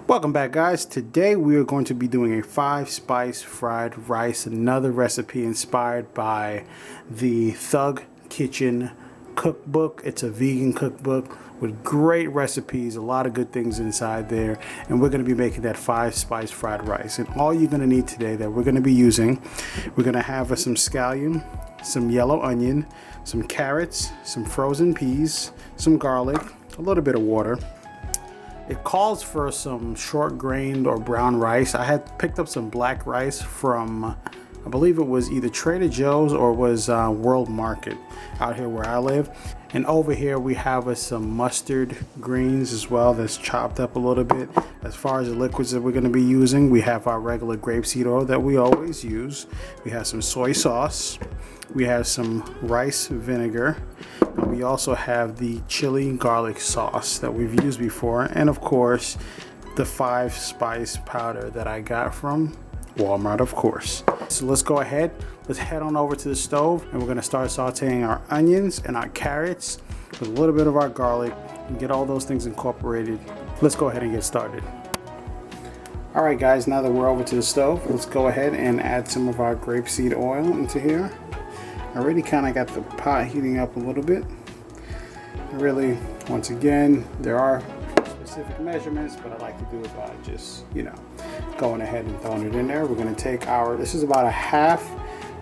Welcome back, guys. Today we are going to be doing a 5-spice fried rice, another recipe inspired by the Thug Kitchen cookbook. It's a vegan cookbook with great recipes, a lot of good things inside there, and we're going to be making that 5-spice fried rice. And all you're going to need today that we're going to be using, we're going to have some scallion, some yellow onion, some carrots, some frozen peas, some garlic, a little bit of water. It calls for some short-grained or brown rice. I had picked up some black rice from, I believe it was either Trader Joe's or was World Market out here where I live. And over here we have some mustard greens as well that's chopped up a little bit. As far as the liquids that we're going to be using, we have our regular grapeseed oil that we always use. We have some soy sauce. We have some rice vinegar. And we also have the chili garlic sauce that we've used before. And of course, the 5-spice powder that I got from Walmart, of course. So let's go ahead. Let's head on over to the stove and we're going to start sauteing our onions and our carrots with a little bit of our garlic and get all those things incorporated. Let's go ahead and get started. All right, guys, now that we're over to the stove, let's go ahead and add some of our grapeseed oil into here. I already kind of got the pot heating up a little bit. Really, once again, there are specific measurements, but I like to do it by just, going ahead and throwing it in there. We're going to take this is about a half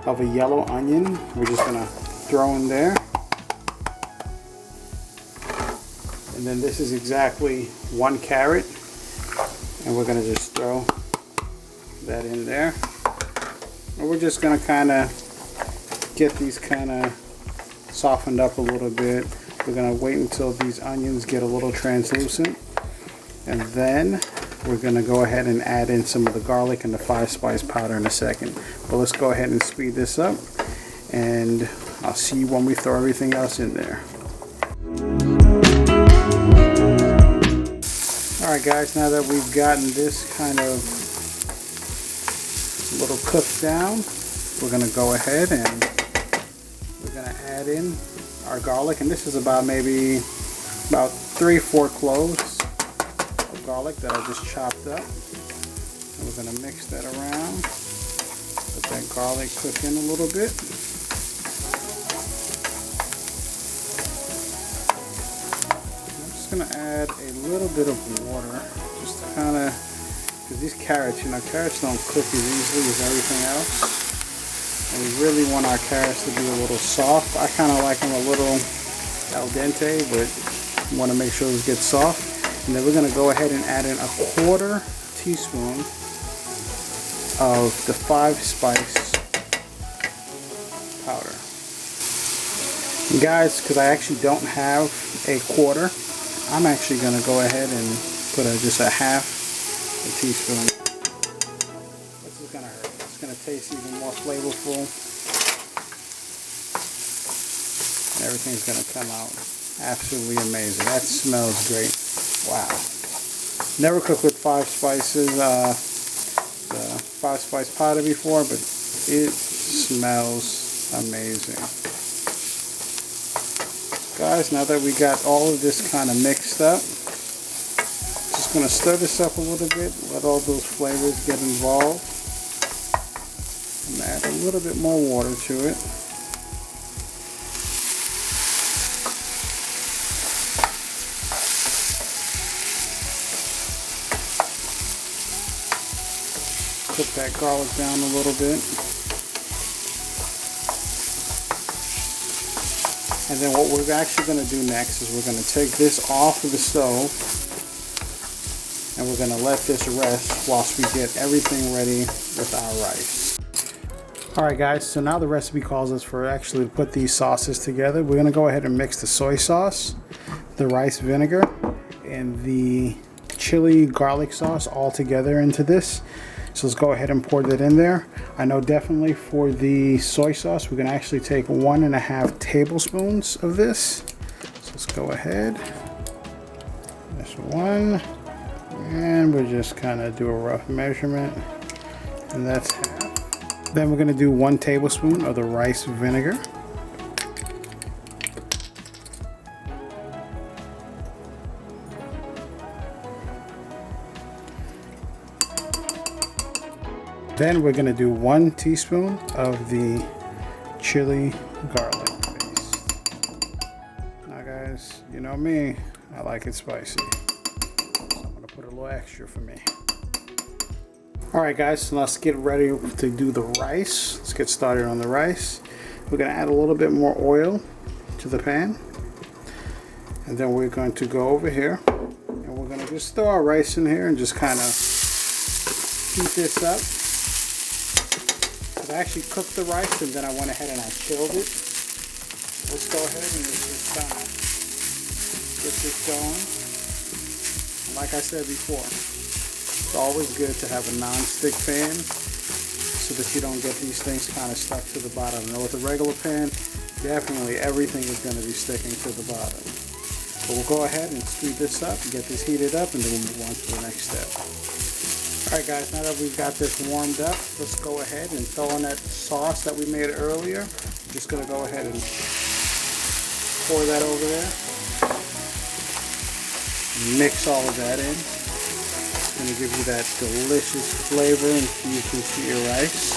of a yellow onion. We're just going to throw in there. And then this is exactly 1 carrot. And we're going to just throw that in there. And we're just going to kind of get these kind of softened up a little bit. We're going to wait until these onions get a little translucent, and then we're going to go ahead and add in some of the garlic and the 5-spice powder in a second. But let's go ahead and speed this up, and I'll see you when we throw everything else in there. Alright, guys, now that we've gotten this kind of little cooked down, we're going to go ahead and we're going to add in our garlic, and this is about maybe about 3-4 cloves of garlic that I just chopped up. And we're going to mix that around, let that garlic cook in a little bit. I'm just going to add a little bit of water, just to kind of, because these carrots, carrots don't cook as easily as everything else. And we really want our carrots to be a little soft. I kind of like them a little al dente, but want to make sure it gets soft. And then we're going to go ahead and add in a 1/4 teaspoon of the 5-spice powder. And guys, because I actually don't have a 1/4, I'm actually going to go ahead and put just a 1/2 teaspoon. This is going to hurt. It's going to taste even more flavorful. And everything's going to come out absolutely amazing. That smells great. Wow. Never cooked with 5 spices, the 5-spice powder before, but it smells amazing. Guys, now that we got all of this kind of mixed up, just going to stir this up a little bit, let all those flavors get involved. And add a little bit more water to it. Cook that garlic down a little bit. And then what we're actually going to do next is we're going to take this off of the stove and we're going to let this rest whilst we get everything ready with our rice. Alright, guys, so now the recipe calls us for actually to put these sauces together. We're going to go ahead and mix the soy sauce, the rice vinegar, and the chili garlic sauce all together into this. So let's go ahead and pour that in there. I know definitely for the soy sauce, we're going to actually take 1.5 tablespoons of this. So let's go ahead. This one. And we'll just kind of do a rough measurement. And that's half. Then we're going to do 1 tablespoon of the rice vinegar. Then we're gonna do 1 teaspoon of the chili garlic paste. Now guys, you know me, I like it spicy. So I'm gonna put a little extra for me. All right guys, so let's get ready to do the rice. Let's get started on the rice. We're gonna add a little bit more oil to the pan. And then we're going to go over here and we're gonna just throw our rice in here and just kind of heat this up. I actually cooked the rice and then I went ahead and I chilled it. Let's go ahead and just kind of get this going. And like I said before, it's always good to have a non-stick pan so that you don't get these things kind of stuck to the bottom. Now with a regular pan, definitely everything is going to be sticking to the bottom. So we'll go ahead and speed this up and get this heated up, and then we'll move on to the next step. Alright guys, now that we've got this warmed up, let's go ahead and throw in that sauce that we made earlier. I'm just going to go ahead and pour that over there. Mix all of that in. It's going to give you that delicious flavor infused into your rice.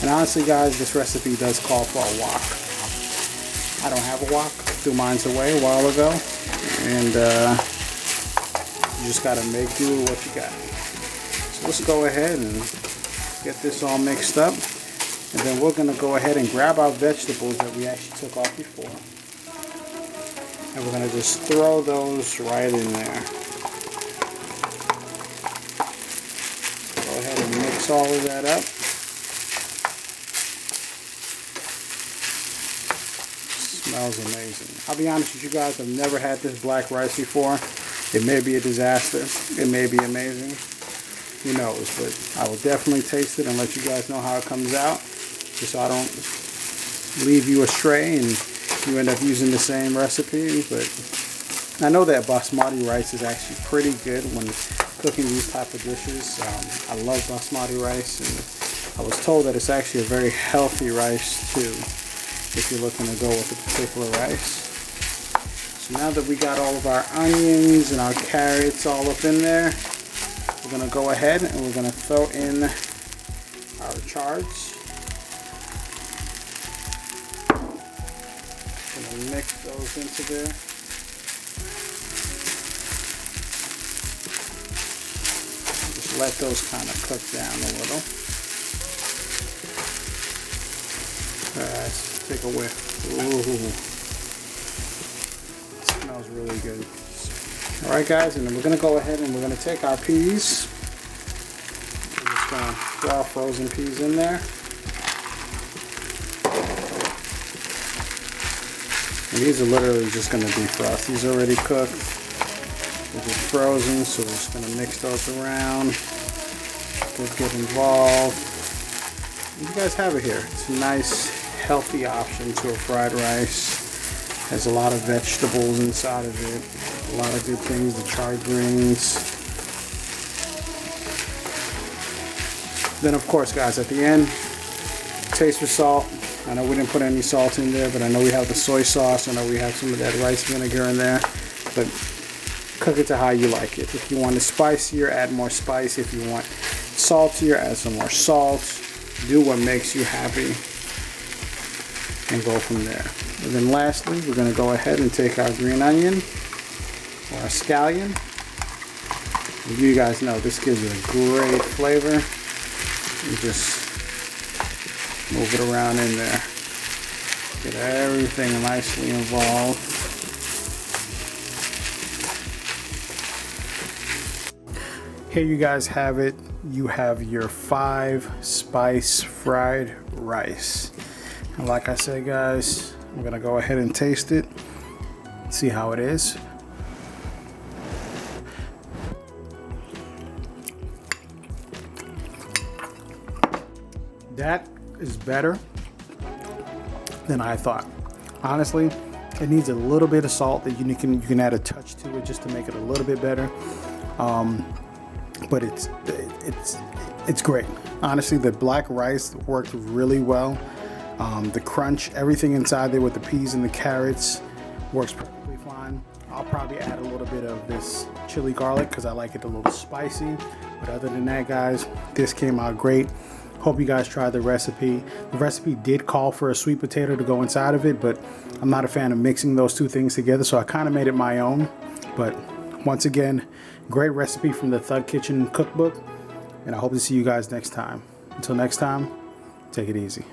And honestly guys, this recipe does call for a wok. I don't have a wok. Threw mine away a while ago. And you just gotta make do with what you got. So let's go ahead and get this all mixed up. And then we're gonna go ahead and grab our vegetables that we actually took off before. And we're gonna just throw those right in there. Go ahead and mix all of that up. Smells amazing. I'll be honest with you guys, I've never had this black rice before. It may be a disaster. It may be amazing. Who knows? But I will definitely taste it and let you guys know how it comes out, just so I don't leave you astray and you end up using the same recipe. But I know that basmati rice is actually pretty good when cooking these type of dishes. I love basmati rice, and I was told that it's actually a very healthy rice too, if you're looking to go with a particular rice. So now that we got all of our onions and our carrots all up in there, we're going to go ahead and we're going to throw in our chards. Going to mix those into there. Just let those kind of cook down a little. Let's take a whiff. Ooh. Smells really good. Alright guys, and then we're going to go ahead and we're going to take our peas. We're just going to throw our frozen peas in there. And these are literally just going to defrost. These are already cooked. They're just frozen, so we're just going to mix those around. Get involved. And you guys have it here. It's a nice, healthy option to a fried rice. Has a lot of vegetables inside of it, a lot of good things, the chard greens. Then of course guys, at the end, taste for salt. I know we didn't put any salt in there, but I know we have the soy sauce. I know we have some of that rice vinegar in there, but cook it to how you like it. If you want it spicier, add more spice. If you want saltier, add some more salt. Do what makes you happy and go from there. And then lastly, we're going to go ahead and take our green onion or our scallion. And you guys know this gives it a great flavor. You just move it around in there. Get everything nicely involved. Here you guys have it. You have your 5-spice fried rice. And like I said guys, I'm gonna go ahead and taste it, see how it is. That is better than I thought. Honestly, it needs a little bit of salt that you can add a touch to it just to make it a little bit better. But it's great. Honestly, the black rice worked really well. The crunch, everything inside there with the peas and the carrots works perfectly fine. I'll probably add a little bit of this chili garlic because I like it a little spicy. But other than that, guys, this came out great. Hope you guys tried the recipe. The recipe did call for a sweet potato to go inside of it, but I'm not a fan of mixing those two things together, so I kind of made it my own. But once again, great recipe from the Thug Kitchen cookbook, and I hope to see you guys next time. Until next time, take it easy.